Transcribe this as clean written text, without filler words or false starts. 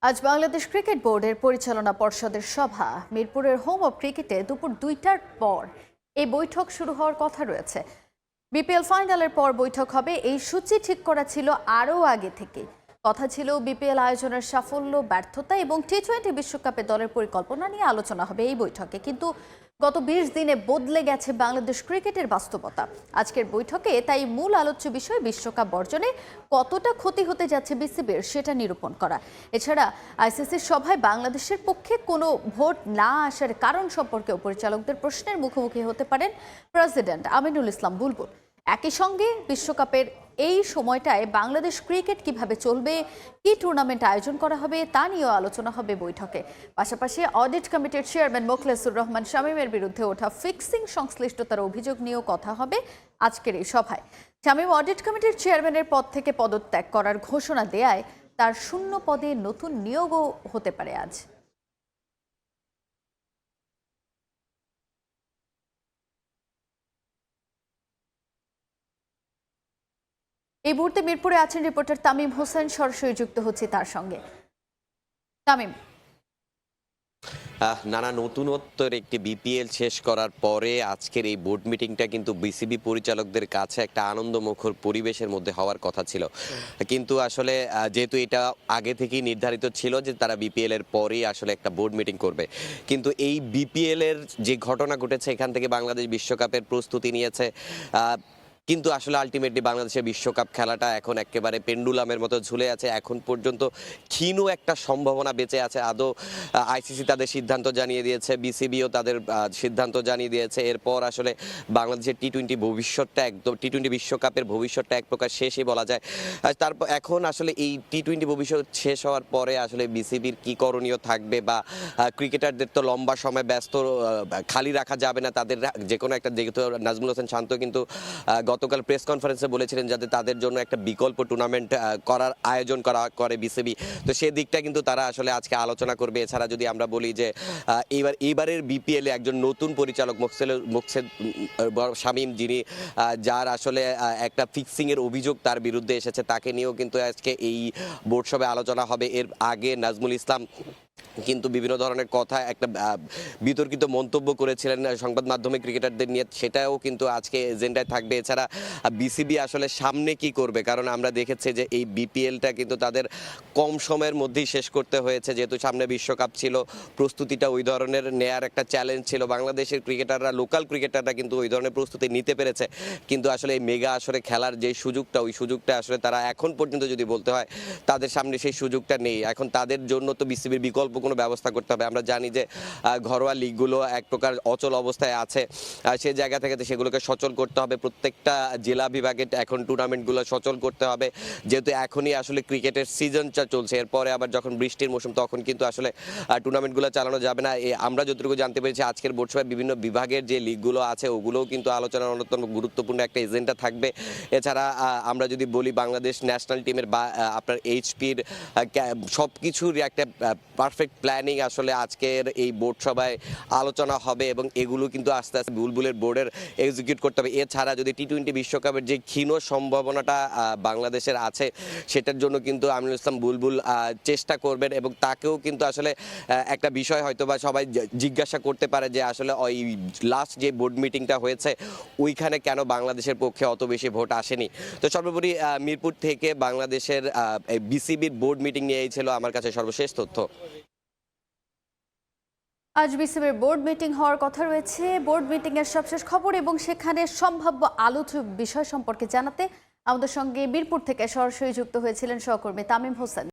আজ বাংলাদেশ ক্রিকেট বোর্ডের পরিচালনা পর্ষদের সভা মিরপুরের হোম অব ক্রিকেটে দুপুর 2টার পর এই বৈঠক শুরু হওয়ার কথা রয়েছে। বিপিএল ফাইনালের পর বৈঠক হবে এই সূচি ঠিক করা ছিল আরও আগে থেকে। কথা ছিল বিপিএল আয়োজনের সাফল্য, ব্যর্থতা এবং টি-20 বিশ্বকাপে দলের পরিকল্পনা নিয়ে আলোচনা হবে এই বৈঠকে। কিন্তু গত 20 দিনে বদলে গেছে বাংলাদেশ ক্রিকেটের বাস্তবতা। আজকের বৈঠকে তাই মূল আলোচ্য বিষয় বিশ্বকাপ বর্জনে কতটা ক্ষতি হতে যাচ্ছে বিসিবির সেটা নিরূপণ করা। এছাড়া আইসিসির সভায় বাংলাদেশের পক্ষে কোনো ভোট না আসার কারণ সম্পর্কেও পরিচালকদের প্রশ্নের মুখোমুখি হতে পারেন প্রেসিডেন্ট আমিনুল ইসলাম বুলবুল। একই সঙ্গে বিশ্বকাপের এই সময়টায় বাংলাদেশ ক্রিকেট কিভাবে চলবে, কি টুর্নামেন্ট আয়োজন করা হবে তা নিয়েও আলোচনা হবে বৈঠকে। পাশাপাশি অডিট কমিটির চেয়ারম্যান মোখলেসুর রহমান শামীমের বিরুদ্ধে ওঠা ফিক্সিং সংশ্লিষ্টতার অভিযোগ নিয়েও কথা হবে আজকের এই সভায়। শামীম অডিট কমিটির চেয়ারম্যানের পদ থেকে পদত্যাগ করার ঘোষণা দেয়ায় তার শূন্য পদে নতুন নিয়োগও হতে পারে আজ। এই মুহূর্তে মিরপুরে আছেন রিপোর্টার তামিম হোসেন, সরাসরি যুক্ত হচ্ছে তার সঙ্গে। তামিম, নানা নতুনত্বের একটি বিপিএল শেষ করার পরে আজকের এই বোর্ড মিটিংটা কিন্তু বিসিবি পরিচালকদের কাছে একটা আনন্দমুখর পরিবেশের মধ্যে হওয়ার কথা ছিল, কিন্তু আসলে যেহেতু এটা আগে থেকেই নির্ধারিত ছিল যে তারা বিপিএল এর পরেই আসলে একটা বোর্ড মিটিং করবে, কিন্তু এই বিপিএল এর যে ঘটনা ঘটেছে এখান থেকে বাংলাদেশ বিশ্বকাপের প্রস্তুতি নিয়েছে, কিন্তু আসলে আলটিমেটলি বাংলাদেশের বিশ্বকাপ খেলাটা এখন একেবারে পেন্ডুলামের মতো ঝুলে আছে। এখন পর্যন্ত ক্ষীণ একটা সম্ভাবনা বেঁচে আছে। আদৌ আইসিসি তাদের সিদ্ধান্ত জানিয়ে দিয়েছে, বিসিবিও তাদের সিদ্ধান্ত জানিয়ে দিয়েছে। এরপর আসলে বাংলাদেশের টি-20 ভবিষ্যৎটা একদম টি-20 বিশ্বকাপের ভবিষ্যৎটা এক প্রকার শেষই বলা যায়। তারপর এখন আসলে এই টি-20 ভবিষ্যৎ শেষ হওয়ার পরে আসলে বিসিবির কি করণীয় থাকবে, বা ক্রিকেটারদের তো লম্বা সময় ব্যস্ত খালি রাখা যাবে না, তাদের যে কোনো একটা, যেহেতু নাজমুল হোসেন শান্ত কিন্তু গতকাল প্রেস কনফারেন্সে বলেছিলেন যাতে তাদের জন্য একটা বিকল্প টুর্নামেন্ট করার আয়োজন করে বিসিবি, তো সেই দিকটা কিন্তু তারা আসলে আজকে আলোচনা করবে। এছাড়া যদি আমরা বলি যে এইবারের বিপিএল এ একজন নতুন পরিচালক মোকসেদ শামীম, যিনি যার আসলে একটা ফিক্সিং এর অভিযোগ তার বিরুদ্ধে এসেছে, তাকে নিয়েও কিন্তু আজকে এই বোর্ড সভায় আলোচনা হবে। এর আগে নাজমুল ইসলাম কিন্তু বিভিন্ন ধরনের কথা, একটা বিতর্কিত মন্তব্য করেছিলেন সংবাদ মাধ্যমে ক্রিকেটারদের নিয়ে, সেটাও কিন্তু আজকে এজেন্ডায় থাকবে। এছাড়া বিসিবি আসলে সামনে কি করবে, কারণ আমরা দেখেছি যে এই বিপিএলটা কিন্তু তাদের কম সময়ের মধ্যেই শেষ করতে হয়েছে, যেহেতু সামনে বিশ্বকাপ ছিল, প্রস্তুতিটা ওই ধরনের নেয়ার একটা চ্যালেঞ্জ ছিল। বাংলাদেশের ক্রিকেটাররা, লোকাল ক্রিকেটাররা কিন্তু ওই ধরনের প্রস্তুতি নিতে পেরেছে, কিন্তু আসলে এই মেগা আসরে খেলার যে সুযোগটা, ওই সুযোগটা আসলে তারা এখন পর্যন্ত যদি বলতে হয় তাদের সামনে সেই সুযোগটা নেই। এখন তাদের জন্য তো বিসিবির বিকল্প কোনো ব্যবস্থা করতে হবে। আমরা জানি যে ঘরোয়া লিগগুলো এক প্রকার অচল অবস্থায় আছে, সেই জায়গা থেকে সেগুলোকে সচল করতে হবে। প্রত্যেকটা জেলা বিভাগে এখন টুর্নামেন্টগুলো সচল করতে হবে, যেহেতু এখনই আসলে ক্রিকেটের সিজনটা চলছে। এরপরে আবার যখন বৃষ্টির মৌসুম, তখন কিন্তু আসলে টুর্নামেন্টগুলো চালানো যাবে না। আমরা যতটুকু জানতে পেরেছি আজকের বোর্ড সভায় বিভিন্ন বিভাগের যে লিগগুলো আছে ওগুলোও কিন্তু আলোচনার অন্যতম গুরুত্বপূর্ণ একটা এজেন্ডা থাকবে। এছাড়া আমরা যদি বলি বাংলাদেশ ন্যাশনাল টিমের বা আপনার এইচপির সব কিছুর একটা পারফেক্ট প্ল্যানিং আসলে আজকের এই বোর্ড সভায় আলোচনা হবে, এবং এগুলো কিন্তু আস্তে আস্তে বুলবুলের বোর্ডের এক্সিকিউট করতে হবে। এছাড়া যদি টি-20 বিশ্বকাপের যে ক্ষীণ সম্ভাবনাটা বাংলাদেশের আছে, সেটার জন্য কিন্তু আমিনুল ইসলাম বুলবুল চেষ্টা করবেন, এবং তাকেও কিন্তু আসলে একটা বিষয় হয়তো বা সবাই জিজ্ঞাসা করতে পারে যে আসলে ওই লাস্ট যে বোর্ড মিটিংটা হয়েছে ওইখানে কেন বাংলাদেশের পক্ষে অত বেশি ভোট আসেনি। তো সর্বোপরি মিরপুর থেকে বাংলাদেশের বিসিবির বোর্ড মিটিং নিয়ে এই ছিল আমার কাছে সর্বশেষ তথ্য। আজ বিসিবির বোর্ড মিটিং হওয়ার কথা রয়েছে। বোর্ড মিটিং এর সবশেষ খবর এবং সেখানে সম্ভাব্য আলোচ্য বিষয় সম্পর্কে জানাতে আমাদের সঙ্গে মিরপুর থেকে সরাসরি যুক্ত হয়েছিলেন সহকর্মী তামিম হোসেন।